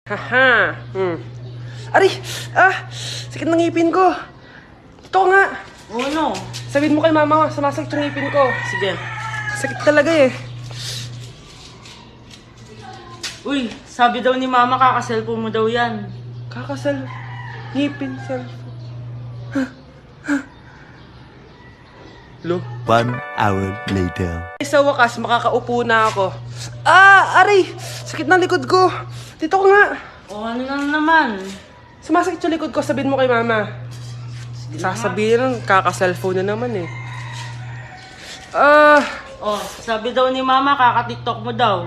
Haha. Aray! Sakit ng ngipin ko. Ito nga. Oh, no. Sabihin mo kay mama, sumasakit yung ngipin ko. Sige. Sakit talaga eh. Uy, sabi daw ni mama kaka-cellphone mo daw yan. Kakasal. Ngipin, cellphone. Lo? 1 hour later. Sa wakas, makakaupo na ako. Aray! Sakit ng likod ko. Dito ko nga. O ano na naman? Sumasakit yung likod ko, sabihin mo kay mama. Sasabihin, kaka-cellphone na naman eh. Oh, sabi daw ni mama kaka-tiktok mo daw.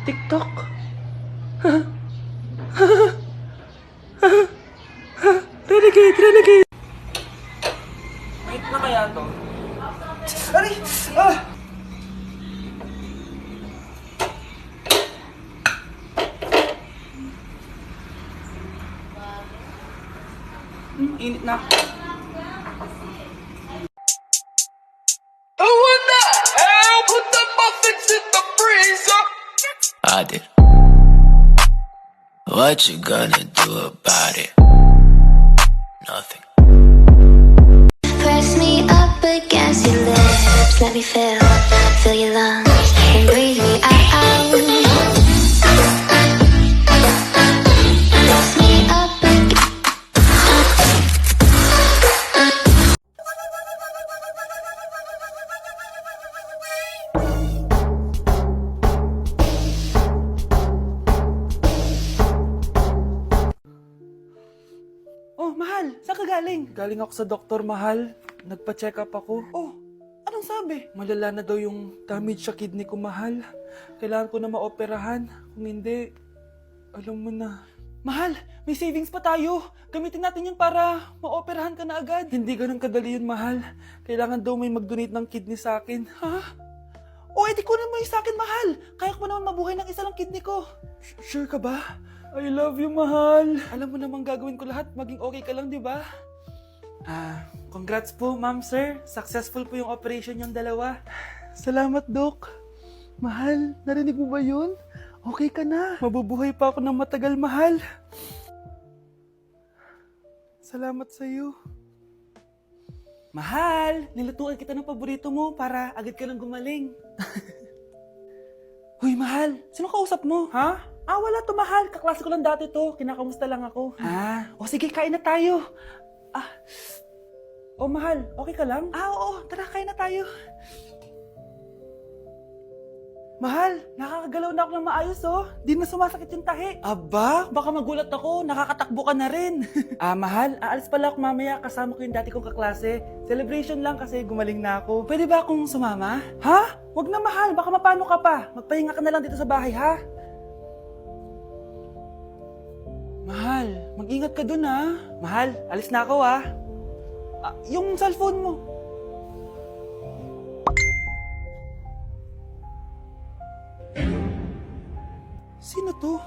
TikTok? Renegade! Wait na kaya to? Aray! Init na. I did. What you gonna do about it? Nothing. Press me up against your lips. Let me feel your lungs and breathe me out. Press me up Oh, mahal! Saan ka galing? Galing ako sa doktor, mahal. Nagpa-check up ako. Oh, anong sabi? Malala na daw yung damage sa kidney ko, mahal. Kailangan ko na maoperahan. Kung hindi, alam mo na. Mahal, may savings pa tayo. Gamitin natin yan para maoperahan ka na agad. Hindi ganun kadali yun, mahal. Kailangan daw may mag-donate ng kidney sa akin. Ha? Oh, edi kunin mo yung sa akin, mahal. Kaya ko pa naman mabuhay ng isa lang kidney ko. Sure ka ba? I love you, mahal. Alam mo namang gagawin ko lahat. Maging okay ka lang, di ba? Congrats po, ma'am, sir. Successful po yung operation yung dalawa. Salamat, Dok. Mahal, narinig mo ba yun? Okay ka na. Mabubuhay pa ako ng matagal, mahal. Salamat sa'yo. Mahal, nilutuan kita ng paborito mo para agad ka nang gumaling. Huy, mahal. Sino kausap mo? Ha? Wala to, mahal. Kaklase ko lang dati to. Kinakamusta lang ako. O sige, kain na tayo. Mahal. Okay ka lang? Oo. Tara, kain na tayo. Mahal, nakakagalaw na ako ng maayos, oh. Di na sumasakit yung tahi. Aba, baka magulat ako. Nakakatakbo ka na rin. Mahal, aalis pala ako mamaya. Kasama ko yung dati kong kaklase. Celebration lang kasi gumaling na ako. Pwede ba akong sumama? Ha? Wag na, mahal. Baka mapano ka pa. Magpahinga ka na lang dito sa bahay, ha? Mahal, mag-ingat ka dun, ha? Mahal, alis na ako, ha? Yung cellphone mo. Sino to?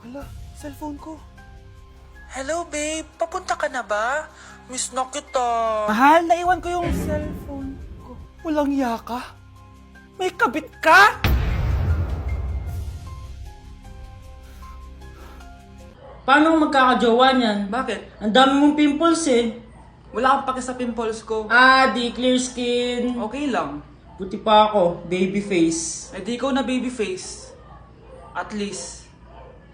Hala, cellphone ko. Hello, babe. Papunta ka na ba? Miss na kita. Mahal, naiwan ko yung cellphone ko. Walang yaka. May kabit ka? Paano magkakajowa niyan? Bakit? Ang dami mong pimples eh. Wala akong pake sa pimples ko. Di clear skin. Okay lang. Buti pa ako, baby face. Eh di ikaw na baby face. At least,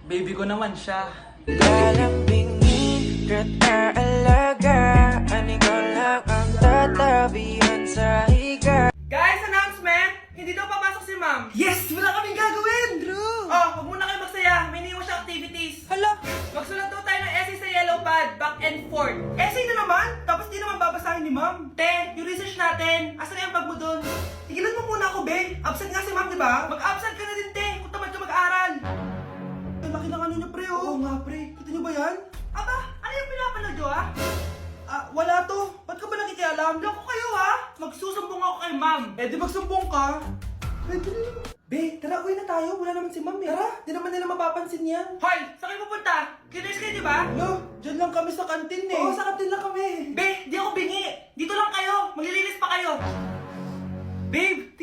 baby ko naman siya. Lalambingin at aalagaan. Ikaw lang ang tatabihan sa higa. Guys, announcement! Hindi daw papasok si ma'am. Yes! Wala kaming gagawin! True! Huwag muna kayo magsaya. May iniwan siya activities. Hala! Magsulat daw tayo ng essay sa yellow pad, back and forth. Essay na naman? Tapos di naman babasahin ni ma'am. Te, yung research natin. Asan na yung bag mo dun? Tigilan mo muna ako, be. Absent nga si ma'am, di ba? Mag-absent ka na din, te. Kung tamad ka mag-aral. Ang laki ng ano niyo, pre, oh. Oo nga, pre. Kita niyo ba yan? Aba, ano yung pinapanood nyo, ha? Wala to. Ba't ka ba nakikialam? Loko kayo, ha? Magsusumbong ako kay ma'am. Eh, di magsumbong ka. Pwede na naman. Be, tara, uwi na tayo. Wala naman si ma'am, eh. Tara, di naman nila mapapansin yan. Hoy, saan kayo pupunta? Kinis kayo, di ba? No, dyan lang kami sa kantin, eh. Oo, sa kantin lang kami. Be, di ako bingi. Dito lang kayo. Maglilinis pa kayo. Babe,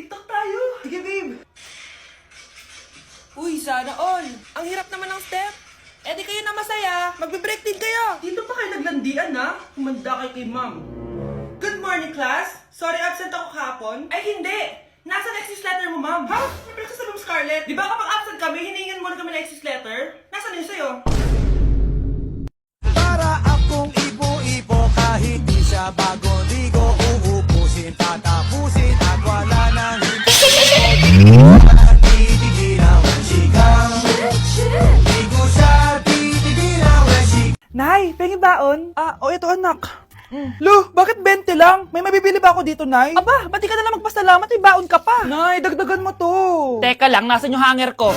Magbe-break din kayo! Dito pa kayo naglandian ha? Humanda kayo kay ma'am. Good morning, class! Sorry, absent ako kahapon. Ay, hindi! Nasa excuse letter mo, ma'am. Ha? May pinagsasabi mo, Scarlett. Di ba kapag absent kami, hiningan mo na kami ng excuse letter? Nasaan yun sa'yo? Para akong ibo-ibo kahit di siya bago ligo uubusin, tatapusin at wala nang titigilaw ang sigaw. Di ko siya titigilaw ang sigaw. Nay, pengi baon? Ito anak. Lu, bakit 20 lang? May mabibili ba ako dito, Nay? Aba, ba't di ka na lang magpasalamat? May baon ka pa. Nay, dagdagan mo to. Teka lang, nasan yung hanger ko?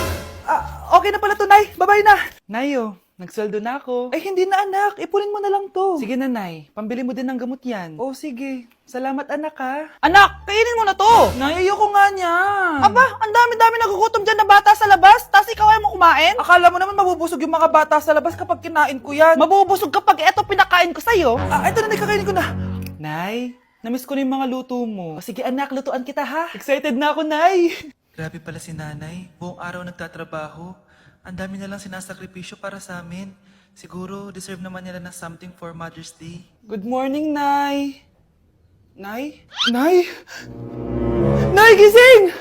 Okay na pala to, Nay. Bye-bye na. Nayo, nagsweldo na ako. Ay, hindi na, anak. Ipunin mo na lang to. Sige na, Nay. Pambili mo din ng gamot yan. Oh, sige. Salamat, anak, ha. Anak, kainin mo na to. Nay, ayoko nga niyan. Aba, ang dami-dami nagugutom dyan na bata sa labas. Tapos ikaw ay mo kumain? Akala mo naman mabubusog yung mga bata sa labas kapag kinain ko yan. Mabubusog kapag eto pinakain ko sa'yo. Ito na, kakainin ko na. Nay, namiss ko na yung mga luto mo. O, sige, anak, lutuan kita, ha. Excited na ako, Nay. Grabe pala si nanay. Buong araw nagtatrabaho. Ang dami na lang sinasakripisyo para sa amin. Siguro, deserve naman nila ng something for Mother's Day. Good morning, Nay. Nay? Nay? Nay, gising!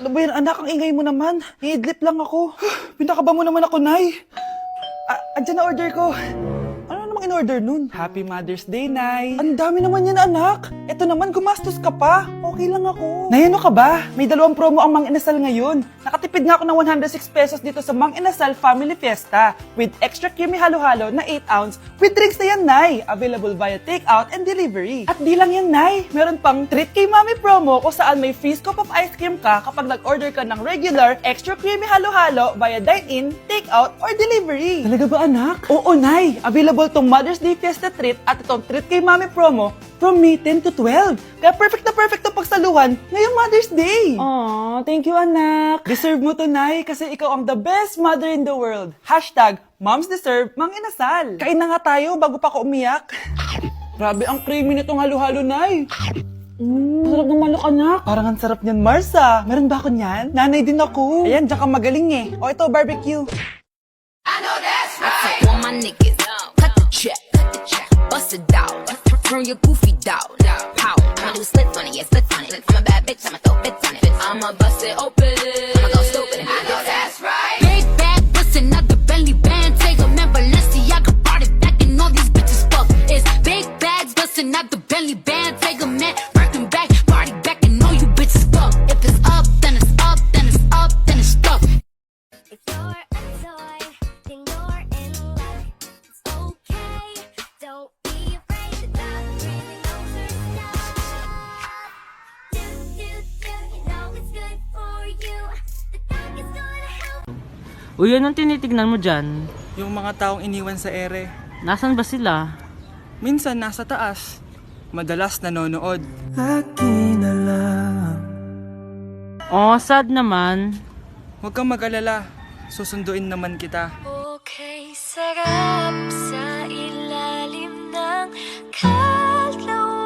Ano ba yan, anak? Ang ingay mo naman. Iidlip lang ako. Pinakaba mo naman ako, Nay. Andyan na order ko. Ano namang in-order nun? Happy Mother's Day, Nay. Ang dami naman yan, anak. Ito naman, gumastos ka pa. Okay lang ako. Nay, ano ka ba? May 2 promo ang Mang Inasal ngayon. Nakatipid nga ako ng 106 pesos dito sa Mang Inasal Family Fiesta with extra creamy halo-halo na 8 ounce with drinks na yan, Nay. Available via takeout and delivery. At di lang yan, Nay. Meron pang Treat Kay Mami promo kung saan may free scoop of ice cream ka kapag nag-order ka ng regular extra creamy halo-halo via dine-in, takeout, or delivery. Talaga ba, anak? Oo, Nay. Available tong Mother's Day Fiesta Treat at itong Treat Kay Mami promo from May 10 to 12. Kaya perfect na perfect to pagsaluhan ngayong Mother's Day. Aww, thank you, anak. Deserve mo to, Nay, kasi ikaw ang the best mother in the world. Hashtag, Moms Deserve Mang Inasal. Kain na nga tayo bago pa ako umiyak. Grabe ang creamy nitong halo-halo, Nay. Masarap ng manok, anak. Parang ang sarap niyan, Marsa. Meron ba ako niyan? Nanay din ako. Ayan, diyan ka magaling eh. O ito, barbecue. All my niggas, cut the check, bust it down, turn your goofy down. How? I'ma do splits on it, yeah, splits on it. I'm a bad bitch, I'ma throw bits on it. I'ma bust it open, I'ma go stupid. I know that's right. Big bag, bustin' out the belly band, take a man Balenciaga, brought it back, and all these bitches fuck. It's big bags, bustin' out the belly band, take a man, working back, party back, and all you bitches fuck. If it's up, then it's up, then it's up, then it's stuck. If you're a toy, then you're in luck. It's okay, don't be afraid. The doctor really knows her stuff. Do, you know it's good for you. The doctor's gonna help. Uy, anong tinitignan mo dyan? Yung mga taong iniwan sa ere. Nasaan ba sila? Minsan nasa taas. Madalas nanonood. Lagi na lang. Oh, sad naman. Huwag kang mag-alala. Susunduin naman kita. Okay, sarap sa ilalim ng kalawakan.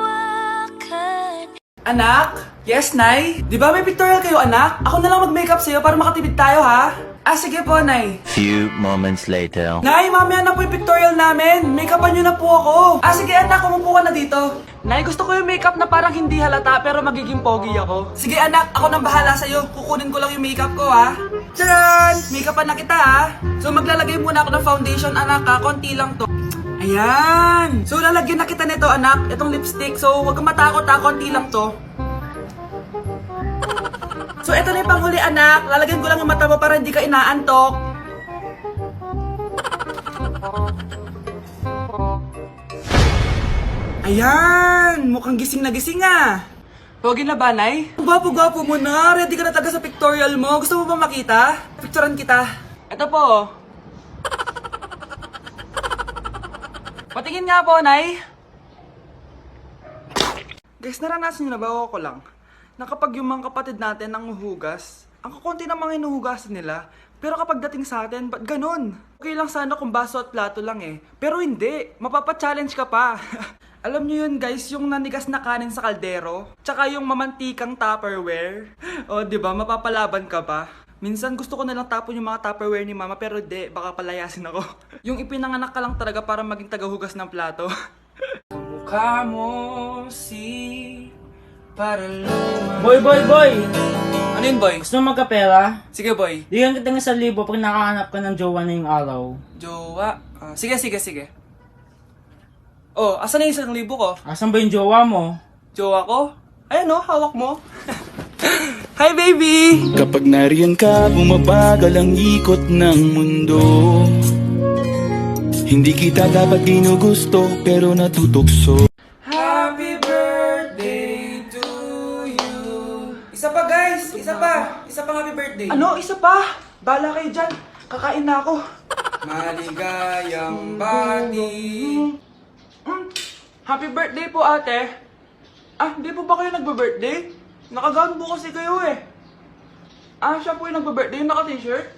Anak? Yes, Nay? Di ba may pictorial kayo, anak? Ako na lang mag-makeup sa'yo para makatipid tayo, ha? Sige po, Nay. Few moments later. Nay, mamaya na po yung pictorial namin. Make-upan nyo na po ako. Sige, anak, umupo ka na dito. Nay, gusto ko yung makeup na parang hindi halata pero magiging pogi ako. Sige, anak, ako nang bahala sa'yo. Kukunin ko lang yung makeup ko, ha? Tcharan! Make-upan na kita, ha? So, maglalagay muna ako ng foundation, anak, ha? Konti lang to. Ayan! So, lalagyan na kita nito, anak. Itong lipstick. So, huwag kang matakot, ha? Konti lang to. So, ito na yung panghuli, anak. Lalagyan ko lang yung mata mo para hindi ka inaantok. Ayan! Mukhang gising na gising, ah. Pogi na ba, Nay? Gwapo-gwapo mo na. Ready ka na taga sa pictorial mo. Gusto mo ba makita? Picturean kita. Ito po. Patingin nga po, Nay. Guys, naranasan nyo na ba? Ako lang. Na kapag yung mga kapatid natin nanguhugas, ang kakunti ng mga hinuhugasan nila. Pero kapag dating sa atin, ba't ganun? Okay lang sana kung baso at plato lang eh. Pero hindi, mapapa-challenge ka pa. Alam nyo yun guys, yung nanigas na kanin sa kaldero, tsaka yung mamantikang Tupperware. O diba, mapapalaban ka pa. Minsan gusto ko nalang tapon yung mga Tupperware ni Mama pero di, baka palayasin ako. Yung ipinanganak ka lang talaga para maging tagahugas ng plato. Mukha mo si para lumang... Boy! Ano yun, boy? Gusto mo magkapera? Sige, boy. Bigyan kita ng 1,000 pag nakahanap ka ng jowa na yung araw. Jowa? Sige. Oh, asan na yung 1,000 ko? Asan ba yung jowa mo? Jowa ko? Ayan oh, hawak mo. Hi, baby! Kapag nariyan ka, bumabagal ang ikot ng mundo. Hindi kita dapat ginugusto, pero natutukso. Happy birthday to you. Isa pa, guys. Isa pa nga happy birthday. Ano? Isa pa? Bala kayo dyan. Kakain na ako. Maligayang bati. Happy birthday po, ate. Hindi po ba kayo nagbe-birthday? Nakagown po kasi kayo eh. Siya po yung nagbe-birthday, yung naka-t-shirt?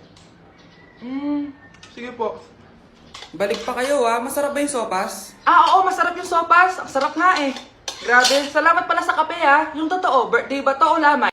Sige po. Balik pa kayo masarap ba yung sopas? Oo, masarap yung sopas. Ang sarap nga eh. Grabe, salamat pala sa kape Yung totoo, birthday ba to o lamay?